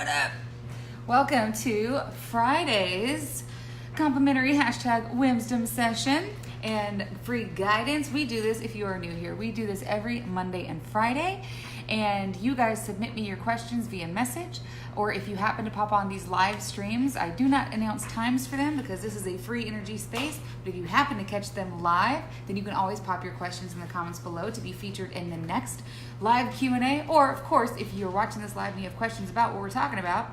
what up? Welcome to Friday's complimentary #Whimsdom session and free guidance. We do this, if you are new here, we do this every Monday and Friday. And you guys submit me your questions via message, or if you happen to pop on these live streams, I do not announce times for them because this is a free energy space. But if you happen to catch them live, then you can always pop your questions in the comments below to be featured in the next live Q&A. Or of course, if you're watching this live and you have questions about what we're talking about,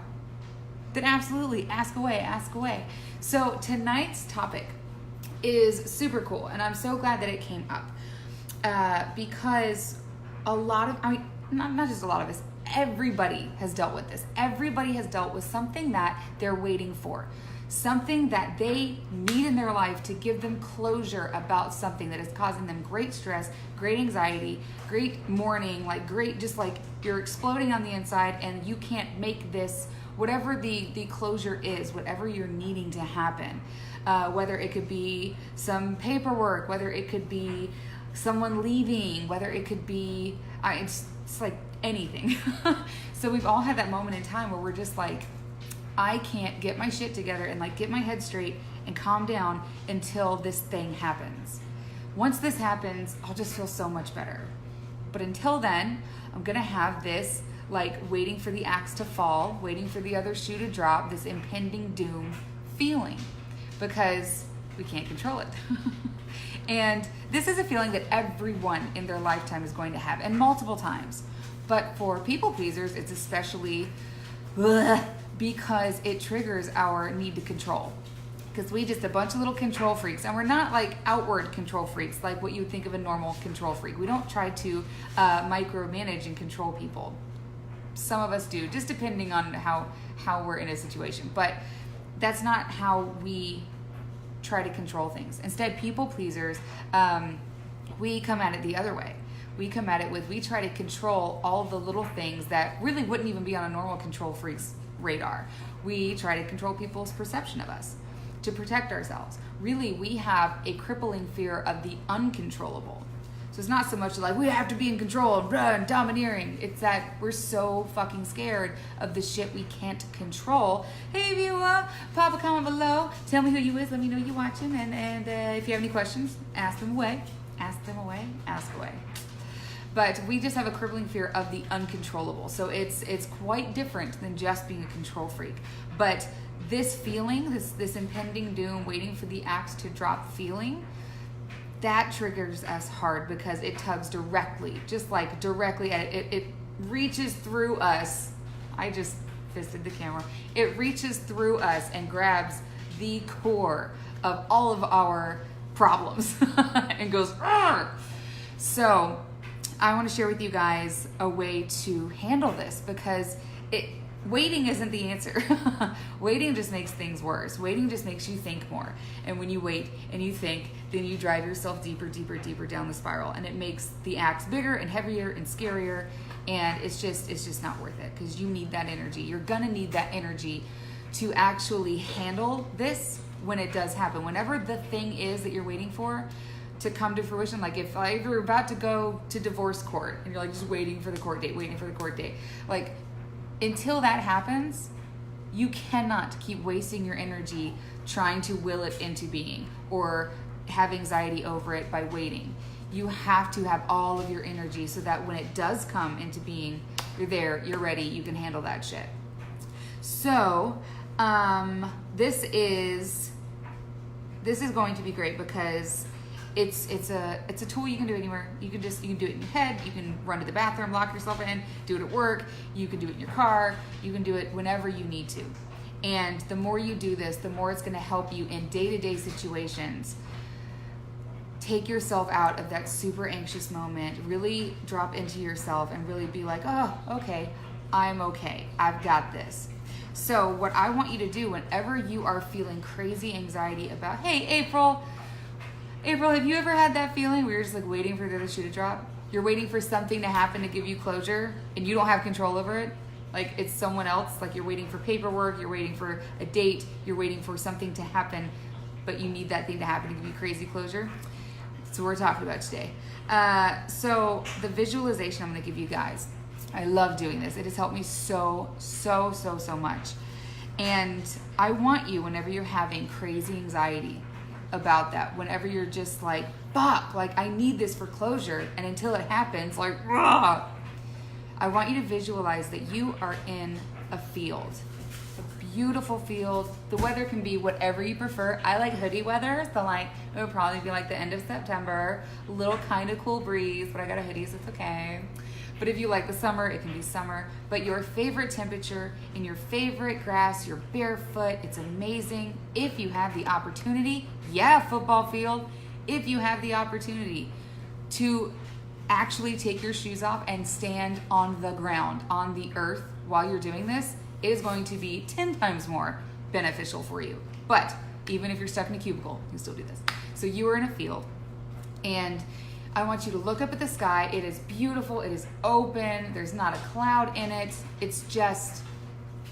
then absolutely ask away, ask away. So tonight's topic is super cool, and I'm so glad that it came up because a lot of, not just a lot of us, everybody has dealt with this. Everybody has dealt with something that they're waiting for, something that they need in their life to give them closure about something that is causing them great stress, great anxiety, great mourning, just like you're exploding on the inside and you can't make this, whatever the closure is, whatever you're needing to happen, whether it could be some paperwork, whether it could be someone leaving, whether it could be, it's like anything. So we've all had that moment in time where we're just like, I can't get my shit together and like get my head straight and calm down until this thing happens. Once this happens, I'll just feel so much better. But until then, I'm gonna have this like waiting for the axe to fall, waiting for the other shoe to drop, this impending doom feeling, because we can't control it. And this is a feeling that everyone in their lifetime is going to have, and multiple times. But for people pleasers, it's especially because it triggers our need to control. Because we just a bunch of little control freaks, and we're not like outward control freaks, like what you would think of a normal control freak. We don't try to micromanage and control people. Some of us do, just depending on how we're in a situation. But that's not how we try to control things. Instead, people pleasers, we come at it the other way. We come at it with, we try to control all the little things that really wouldn't even be on a normal control freak's radar. We try to control people's perception of us to protect ourselves. Really, we have a crippling fear of the uncontrollable. So it's not so much like we have to be in control and domineering. It's that we're so fucking scared of the shit we can't control. Hey viewer, pop a comment below. Tell me who you is. Let me know you're watching. And if you have any questions, ask them away. Ask them away. Ask away. But we just have a crippling fear of the uncontrollable. So it's quite different than just being a control freak. But this feeling, this impending doom, waiting for the axe to drop feeling, that triggers us hard because it tugs directly, just like directly at it. It reaches through us. I just fisted the camera. It reaches through us and grabs the core of all of our problems and goes, "Argh!" So I want to share with you guys a way to handle this, because waiting isn't the answer. Waiting just makes things worse. Waiting just makes you think more. And when you wait and you think, then you drive yourself deeper, deeper, deeper down the spiral. And it makes the axe bigger and heavier and scarier. And it's just not worth it, because you need that energy. You're going to need that energy to actually handle this when it does happen. Whenever the thing is that you're waiting for to come to fruition, like if you're about to go to divorce court and you're like just waiting for the court date, like until that happens, you cannot keep wasting your energy trying to will it into being or have anxiety over it by waiting. You have to have all of your energy so that when it does come into being, you're there, you're ready, you can handle that shit. So this is going to be great because it's a tool you can do anywhere. You can do it in your head. You can run to the bathroom, lock yourself in, do it at work. You can do it in your car. You can do it whenever you need to. And the more you do this, the more it's going to help you in day-to-day situations. Take yourself out of that super anxious moment. Really drop into yourself and really be like, oh, okay, I'm okay. I've got this. So what I want you to do whenever you are feeling crazy anxiety about, hey, April, have you ever had that feeling where you're just like waiting for the other shoe to drop? You're waiting for something to happen to give you closure and you don't have control over it? Like it's someone else, like you're waiting for paperwork, you're waiting for a date, you're waiting for something to happen, but you need that thing to happen to give you crazy closure? That's what we're talking about today. So the visualization I'm going to give you guys I love doing this. It has helped me so much. And I want you, whenever you're having crazy anxiety about that, whenever you're just like, fuck, like I need this for closure, and until it happens, like, rah, I want you to visualize that you are in a field, a beautiful field. The weather can be whatever you prefer. I like hoodie weather, so like it would probably be like the end of September, a little kind of cool breeze, but I got a hoodie, so it's okay. But if you like the summer, it can be summer. But your favorite temperature in your favorite grass, you're barefoot, it's amazing. If you have the opportunity, football field, if you have the opportunity to actually take your shoes off and stand on the ground, on the earth while you're doing this, it is going to be 10 times more beneficial for you. But even if you're stuck in a cubicle, you can still do this. So you are in a field, and I want you to look up at the sky. It is beautiful. It is open. There's not a cloud in it. It's just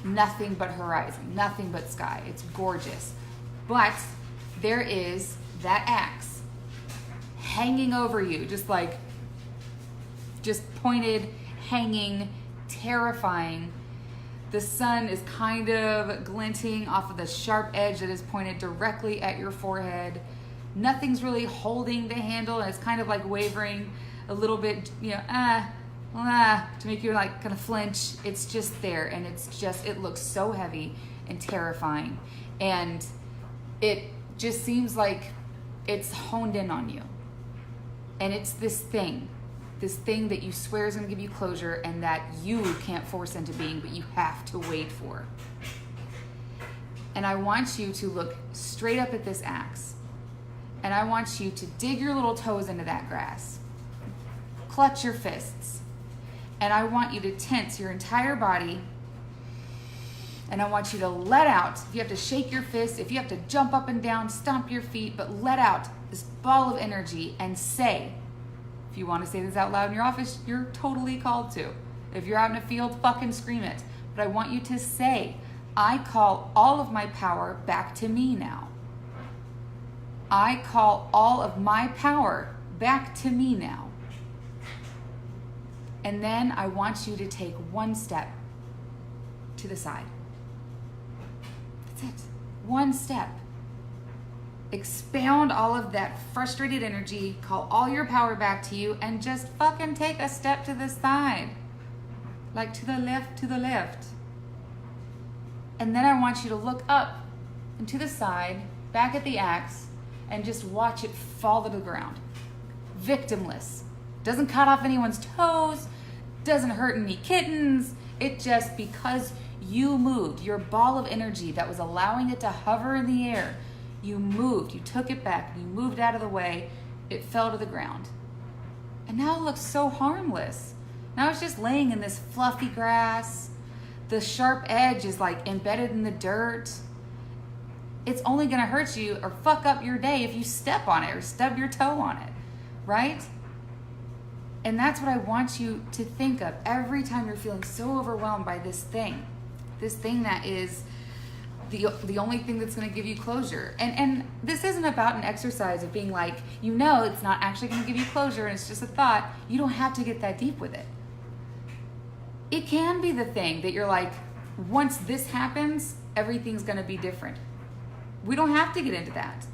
nothing but horizon, nothing but sky. It's gorgeous. But there is that axe hanging over you, just pointed, hanging, terrifying. The sun is kind of glinting off of the sharp edge that is pointed directly at your forehead. Nothing's really holding the handle, and it's kind of like wavering a little bit, to make you like kind of flinch. It's just there, and it looks so heavy and terrifying, and it just seems like it's honed in on you. And it's this thing that you swear is going to give you closure, and that you can't force into being, but you have to wait for. And I want you to look straight up at this axe. And I want you to dig your little toes into that grass. Clutch your fists. And I want you to tense your entire body. And I want you to let out. If you have to shake your fist, if you have to jump up and down, stomp your feet, but let out this ball of energy and say. If you want to say this out loud in your office, you're totally called to. If you're out in a field, fucking scream it. But I want you to say, I call all of my power back to me now. I call all of my power back to me now. And then I want you to take one step to the side. That's it. One step. Expound all of that frustrated energy, call all your power back to you, and just fucking take a step to the side. Like to the left. And then I want you to look up and to the side, back at the axe, and just watch it fall to the ground. Victimless. Doesn't cut off anyone's toes, doesn't hurt any kittens. It just, because you moved, your ball of energy that was allowing it to hover in the air, you moved, you took it back, you moved out of the way, it fell to the ground. And now it looks so harmless. Now it's just laying in this fluffy grass. The sharp edge is like embedded in the dirt. It's only going to hurt you or fuck up your day if you step on it or stub your toe on it, right? And that's what I want you to think of every time you're feeling so overwhelmed by this thing that is the only thing that's going to give you closure. And this isn't about an exercise of being like, it's not actually going to give you closure and it's just a thought. You don't have to get that deep with it. It can be the thing that you're like, once this happens, everything's going to be different. We don't have to get into that.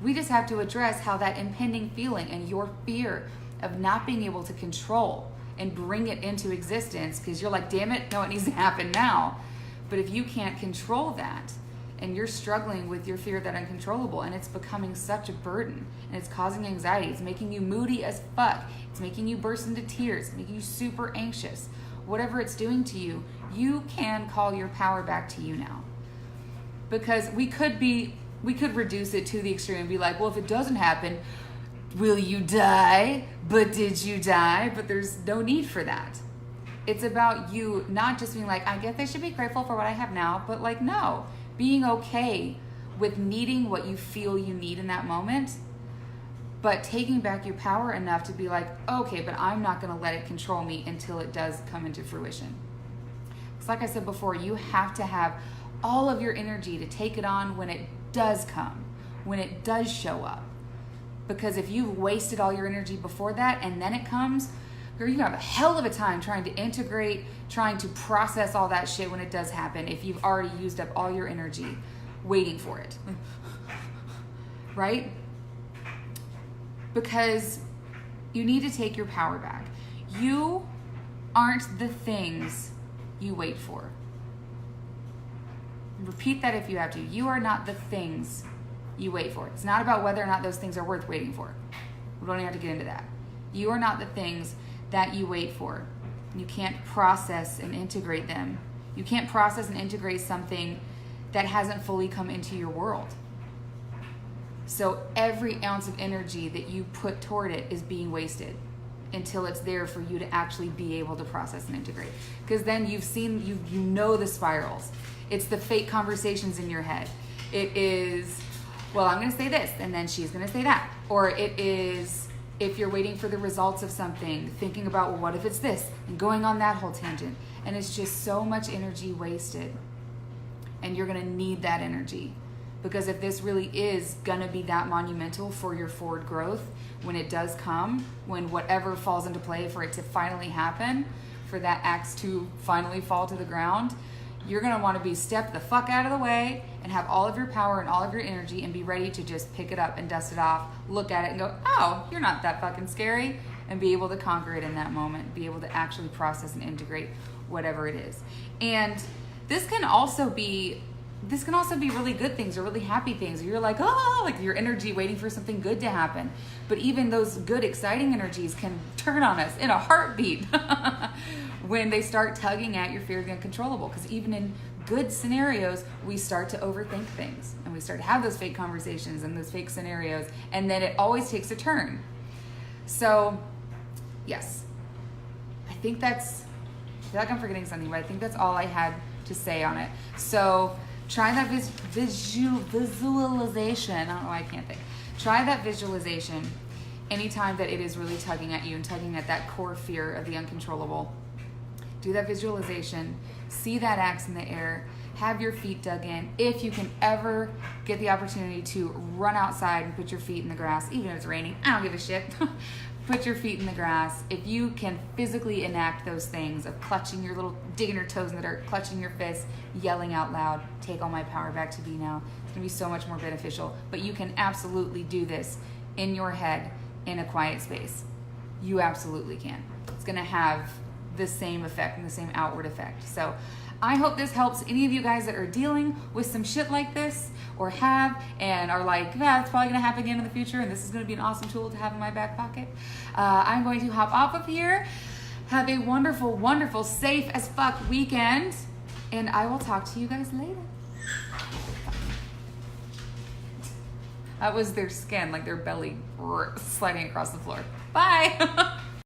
We just have to address how that impending feeling and your fear of not being able to control and bring it into existence, because you're like, damn it, no, it needs to happen now. But if you can't control that and you're struggling with your fear of that uncontrollable and it's becoming such a burden and it's causing anxiety, it's making you moody as fuck, it's making you burst into tears, it's making you super anxious, whatever it's doing to you, you can call your power back to you now. Because we could reduce it to the extreme and be like, well, if it doesn't happen, will you die? But did you die? But there's no need for that. It's about you not just being like, I guess I should be grateful for what I have now, but like, no, being okay with needing what you feel you need in that moment, but taking back your power enough to be like, okay, but I'm not going to let it control me until it does come into fruition. Because like I said before, you have to have all of your energy to take it on when it does come, when it does show up. Because if you've wasted all your energy before that and then it comes, or you have a hell of a time trying to integrate, trying to process all that shit when it does happen if you've already used up all your energy waiting for it. Right? Because you need to take your power back. You aren't the things you wait for. Repeat that if you have to. You are not the things you wait for. It's not about whether or not those things are worth waiting for. We don't even have to get into that. You are not the things that you wait for. You can't process and integrate them. You can't process and integrate something that hasn't fully come into your world. So every ounce of energy that you put toward it is being wasted until it's there for you to actually be able to process and integrate. Because then you know the spirals. It's the fake conversations in your head. It is, well, I'm going to say this, and then she's going to say that. Or it is, if you're waiting for the results of something, thinking about, well, what if it's this? And going on that whole tangent. And it's just so much energy wasted. And you're going to need that energy. Because if this really is going to be that monumental for your forward growth, when it does come, when whatever falls into play for it to finally happen, for that axe to finally fall to the ground, you're going to want to be step the fuck out of the way and have all of your power and all of your energy and be ready to just pick it up and dust it off, look at it and go, oh, you're not that fucking scary, and be able to conquer it in that moment, be able to actually process and integrate whatever it is. And this can also be really good things or really happy things. You're like, oh, like your energy waiting for something good to happen. But even those good, exciting energies can turn on us in a heartbeat when they start tugging at your fear of the uncontrollable. Because even in good scenarios, we start to overthink things and we start to have those fake conversations and those fake scenarios. And then it always takes a turn. So, yes, I feel like I'm forgetting something, but I think that's all I had to say on it. So, try that visualization. I don't know why I can't think. Try that visualization anytime that it is really tugging at you and tugging at that core fear of the uncontrollable. Do that visualization. See that axe in the air. Have your feet dug in. If you can ever get the opportunity to run outside and put your feet in the grass, even if it's raining, I don't give a shit. Put your feet in the grass. If you can physically enact those things of digging your toes in the dirt, clutching your fists, yelling out loud, take all my power back to be now. It's going to be so much more beneficial. But you can absolutely do this in your head in a quiet space. You absolutely can. It's going to have the same effect and the same outward effect. So I hope this helps any of you guys that are dealing with some shit like this or have and are like, yeah, it's probably going to happen again in the future and this is going to be an awesome tool to have in my back pocket. I'm going to hop off of here. Have a wonderful, wonderful, safe as fuck weekend. And I will talk to you guys later. That was their skin, like their belly sliding across the floor. Bye.